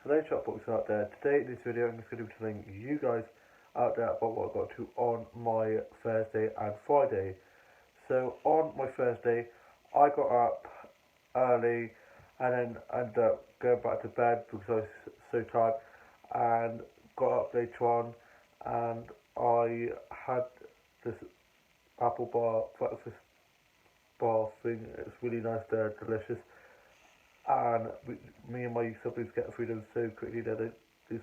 Hello chatbox out there. Today in this video I'm just going to be telling you guys out there about what I got to on my Thursday and Friday. So on my Thursday I got up early and then ended up going back to bed because I was so tired, and got up later on and I had this apple bar breakfast bar thing. It's really nice, they're delicious, and me and my siblings get through them so quickly. They're these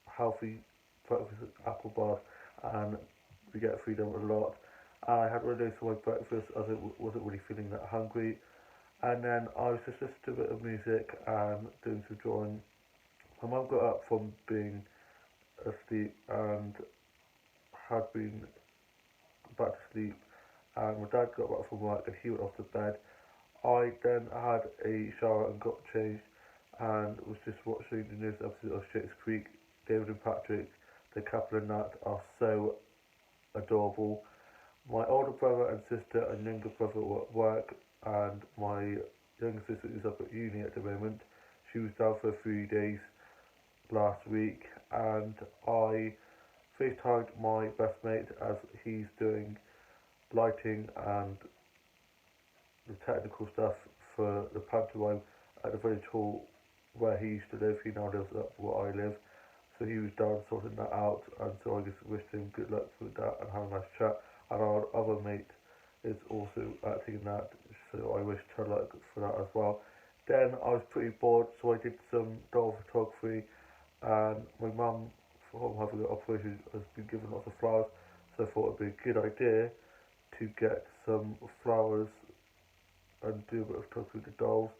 healthy breakfast apple bars, and we get through them a lot. And I had one of those for my breakfast as I wasn't really feeling that hungry. And then I was just listening to a bit of music and doing some drawing. My mum got up from being asleep and had been back to sleep, and my dad got back from work and he went off to bed. I then had a shower and got changed and was just watching the newest episode of Schitt's Creek. David and Patrick, the couple in that, are so adorable. My older brother and sister and younger brother were at work, and my younger sister is up at uni at the moment. She was down for 3 days last week, and I FaceTimed my best mate as he's doing lighting and the technical stuff for the pantomime at the village hall where he used to live. He now lives up where I live, so he was down sorting that out, and so I just wished him good luck with that and had a nice chat. And our other mate is also acting in that, so I wished her luck for that as well. Then I was pretty bored, so I did some doll photography, and my mum, from having an operation, has been given lots of flowers, so I thought it'd be a good idea to get some flowers and do a bit of photography with the dolls.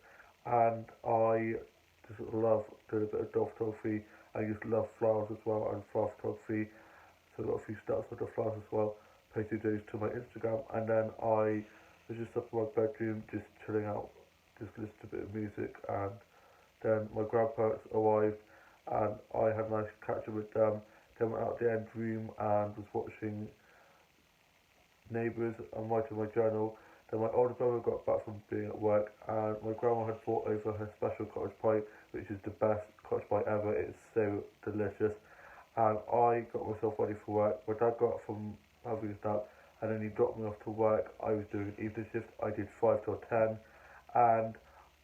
And I just love doing a bit of doll photography. I just love flowers as well, and flower photography, so I got a few stats with the flowers as well. Posted those to my Instagram, and then I was just up in my bedroom just chilling out, just listening to a bit of music. And then my grandparents arrived and I had a nice catch up with them. Then went out the end room and was watching Neighbours and writing my journal. Then my older brother got back from being at work, and my grandma had brought over her special cottage pie, which is the best cottage pie ever. It's so delicious. And I got myself ready for work. My dad got up from having his nap, and then he dropped me off to work. I was doing an evening shift. I did 5 till 10, and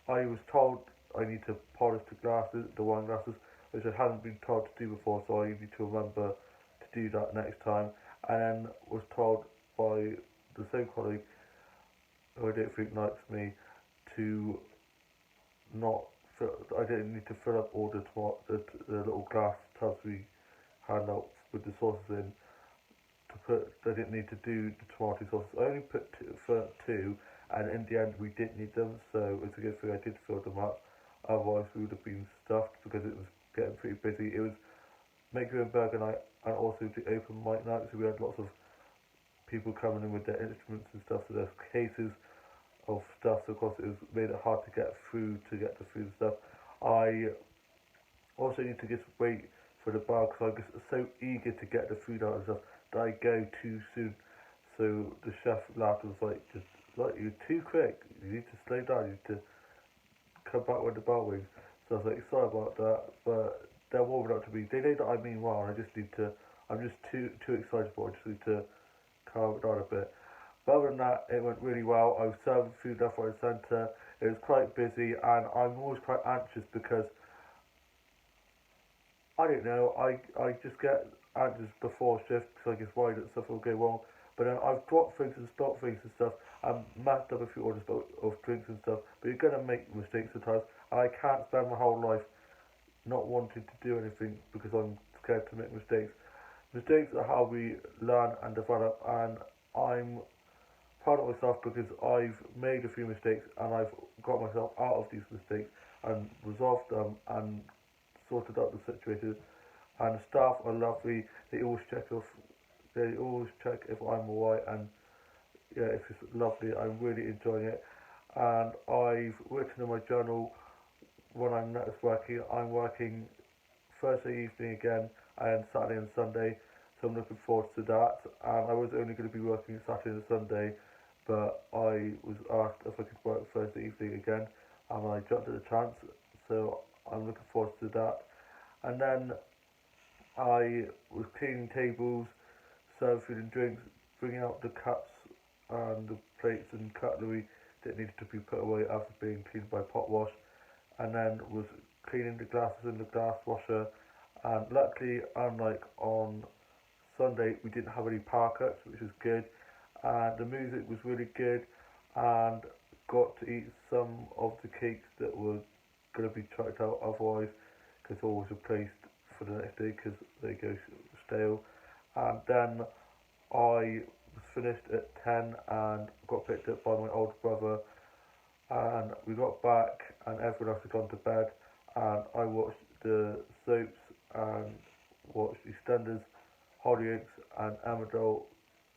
I was told I need to polish the wine glasses, which I hadn't been told to do before, so I need to remember to do that next time. And then was told by the same colleague, who I don't think likes me, to not I didn't need to fill up all the little glass tubs we hand out with the sauces in. I didn't need to do the tomato sauces. I only put two, and in the end we didn't need them, so it's a good thing I did fill them up. Otherwise we would have been stuffed because it was getting pretty busy. It was make your own burger night and also the open mic night, so we had lots of people coming in with their instruments and stuff, so there's cases of stuff, so of course it was made it hard to get through to get the food and stuff. I also need to just wait for the bar because I'm just so eager to get the food out and stuff that I go too soon. So the chef laughed and was like, just like, you're too quick, you need to slow down, you need to come back when the bell rings. So I was like, sorry about that, but they're warming up to me. They know that I mean well, and I'm just too excitable. I just need to calm it down a bit. But other than that, it went really well. I was serving food left, right, and centre. It was quite busy, and I'm always quite anxious because I don't know. I just get anxious before shift because I get worried that stuff will go wrong. But then I've dropped things and stopped things and stuff, and messed up a few orders of drinks and stuff. But you're gonna make mistakes sometimes, and I can't spend my whole life not wanting to do anything because I'm scared to make mistakes. Mistakes are how we learn and develop, and I'm proud of myself because I've made a few mistakes and I've got myself out of these mistakes and resolved them and sorted out the situation. And the staff are lovely. They always check if I'm alright, and yeah, it's just lovely. I'm really enjoying it. And I've written in my journal when I'm next working. I'm working Thursday evening again and Saturday and Sunday, so I'm looking forward to that. And I was only going to be working Saturday and Sunday, but I was asked if I could work Thursday evening again, and I jumped at the chance, so I'm looking forward to that. And then I was cleaning tables, serving food and drinks, bringing out the cups and the plates and cutlery that needed to be put away after being cleaned by pot wash, and then was cleaning the glasses in the glass washer. And luckily, unlike on Sunday, we didn't have any power cuts, which was good, and the music was really good, and got to eat some of the cakes that were going to be chucked out otherwise, because always replaced for the next day because they go stale. And then I was finished at 10 and got picked up by my older brother, and we got back and everyone else had gone to bed, and I watched the soaps and watched EastEnders, Hollyoaks and Emmerdale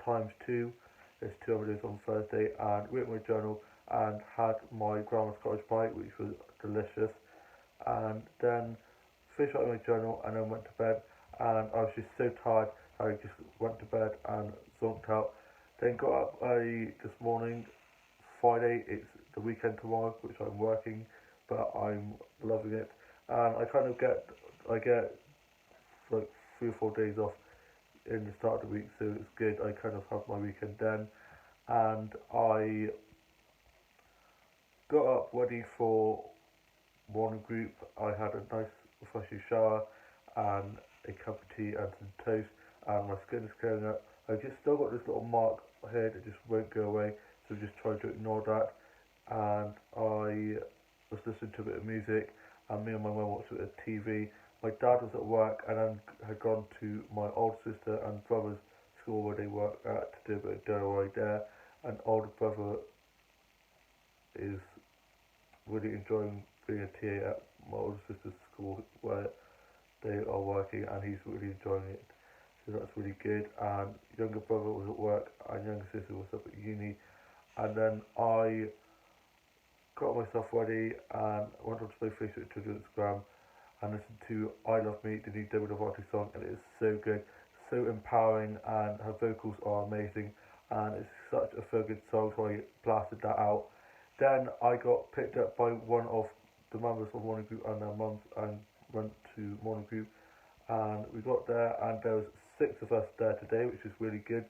times two. There's two Emmerdales on Thursday, and wrote my journal and had my grandma's cottage pie, which was delicious. And then finished writing my journal and then went to bed, and I was just so tired I just went to bed and zonked out. Then got up early this morning, Friday, it's the weekend tomorrow, which I'm working, but I'm loving it. And I get like 3 or 4 days off in the start of the week, so it's good. I kind of have my weekend then, and I got up ready for morning group. I had a nice refreshing shower and a cup of tea and some toast, and my skin is clearing up. I just still got this little mark here that just won't go away, so just try to ignore that. And I was listening to a bit of music, and me and my mum watched a bit of TV. My dad was at work and then had gone to my older sister and brother's school where they work at to do a bit of DIY there. And older brother is really enjoying being a TA at my older sister's school where they are working, and he's really enjoying it. So that's really good. And younger brother was at work and younger sister was up at uni. And then I got myself ready and went on to my Facebook, Twitter, Instagram, and listened to I Love Me, the new Demi Lovato song, and it is so good, so empowering, and her vocals are amazing, and it's such a feel good song, so I blasted that out. Then I got picked up by one of the members of morning group and their mums, and went to morning group, and we got there, and there was 6 of us there today, which is really good.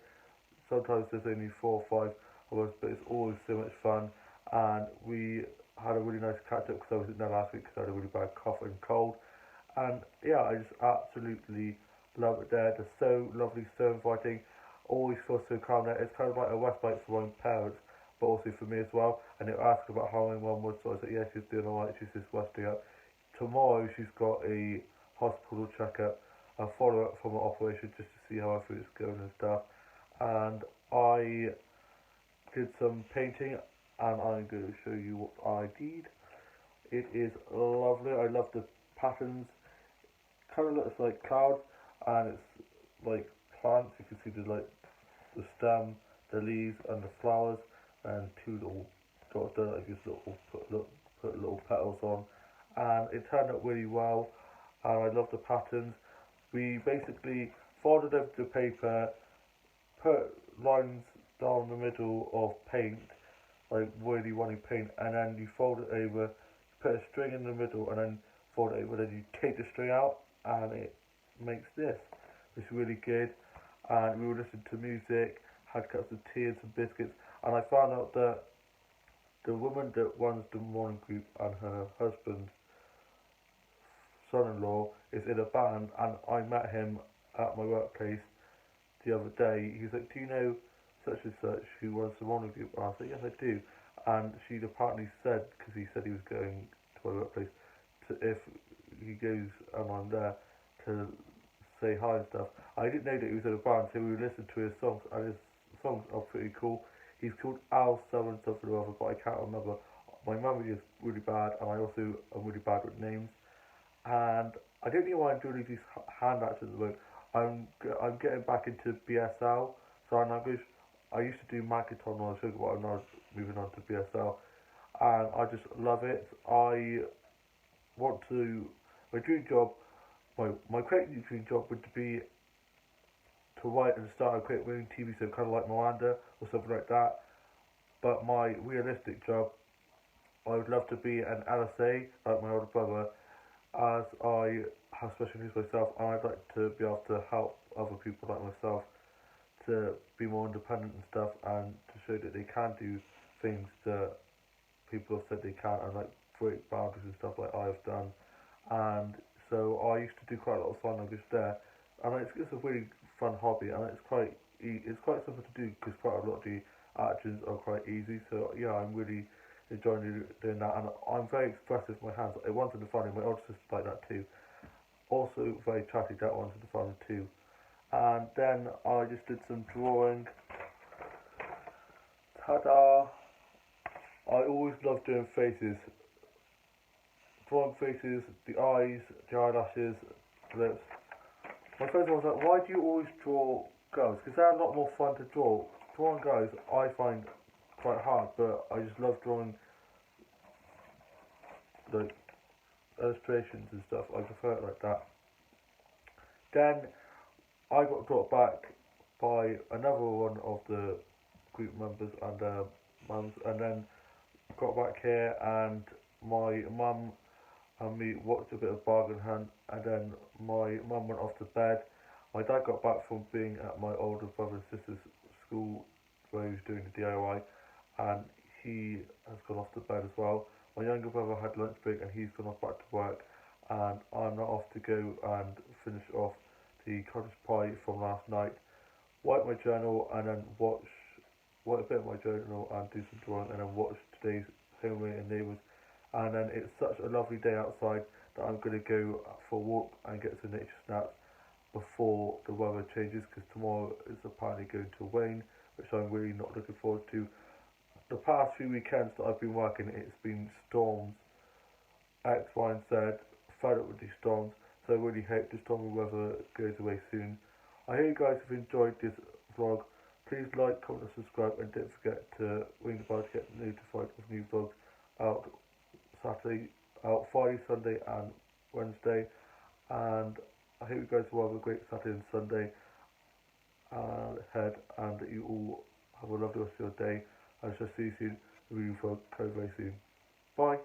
Sometimes there's only 4 or 5 of us, but it's always so much fun, and we had a really nice catch up because I was in there last week because I had a really bad cough and cold. And yeah, I just absolutely love it there. They're so lovely, so inviting. Always feel so calm there. It's kind of like a respite for my parents, but also for me as well. And they were asking about how my mum was, so I said, yeah, she's doing alright, she's just resting up. Tomorrow she's got a hospital checkup, a follow up from an operation just to see how everything's going and stuff. And I did some painting, and I'm going to show you what I did. It is lovely. I love the patterns. Kind of looks like clouds, and it's like plants. You can see the stem, the leaves, and the flowers, and 2 little dots there. I just put little petals on, and it turned out really well. And I love the patterns. We basically folded over the paper, put lines down the middle of paint, like really running paint, and then you fold it over, put a string in the middle, and then fold it over, then you take the string out, and it makes this. It's really good. And we were listening to music, had cups of tea and some biscuits, and I found out that the woman that runs the morning group and her husband, son-in-law, is in a band, and I met him at my workplace the other day. He was like, do you know such and such who runs the morning group? And I said, yes, I do. And she'd apparently said, because he said he was going to my workplace, if he goes and I'm there, to say hi and stuff. I didn't know that he was in a band, so we listened to his songs, and his songs are pretty cool. He's called Al Southern something or other, but I can't remember. My memory is really bad, and I also am really bad with names. And I don't know why I'm doing these hand actions at the moment. I'm getting back into BSL, sign language. I used to do Makaton when I was younger, but I'm now moving on to BSL, and I just love it. I want to, my dream job, my creative dream job would be to write and start a create my own TV show, kind of like Miranda or something like that. But my realistic job, I would love to be an LSA like my older brother, as I have special needs myself, and I'd like to be able to help other people like myself to be more independent and stuff, and to show that they can do things that people have said they can't, and like break boundaries and stuff like I've done. And so I used to do quite a lot of sign language there, and it's a really fun hobby, and it's quite simple to do because quite a lot of the actions are quite easy. So yeah, I'm really enjoying doing that, and I'm very expressive with my hands. I wanted to find my older sister like that too. Also very chatty, that wanted to find too. And then I just did some drawing. Ta-da! I always love doing faces, drawing faces, the eyes, the eyelashes, the lips. My friends was like, why do you always draw girls? Because they're a lot more fun to draw. Drawing guys, I find quite hard, but I just love drawing like illustrations and stuff. I prefer it like that. Then I got brought back by another one of the group members and mums, and then got back here, and my mum and me watched a bit of Bargain Hunt, and then my mum went off to bed. My dad got back from being at my older brother and sister's school where he was doing the DIY, and he has gone off to bed as well. My younger brother had lunch break and he's gone off back to work, and I'm now off to go and finish off the cottage pie from last night, write my journal, and then write a bit of my journal and do some drawing, and then watch today's Homeway and Neighbours. And then it's such a lovely day outside that I'm going to go for a walk and get some nature snaps before the weather changes, because tomorrow is apparently going to rain, which I'm really not looking forward to. The past few weekends that I've been working, it's been storms, X, Y, and Z, fed up with these storms, so I really hope the stormy weather goes away soon. I hope you guys have enjoyed this vlog. Please like, comment, and subscribe, and don't forget to ring the bell to get notified of new vlogs out Friday, Sunday, and Wednesday. And I hope you guys will have a great Saturday and Sunday ahead, and that you all have a lovely rest of your day. I shall see you soon. Very soon. Bye.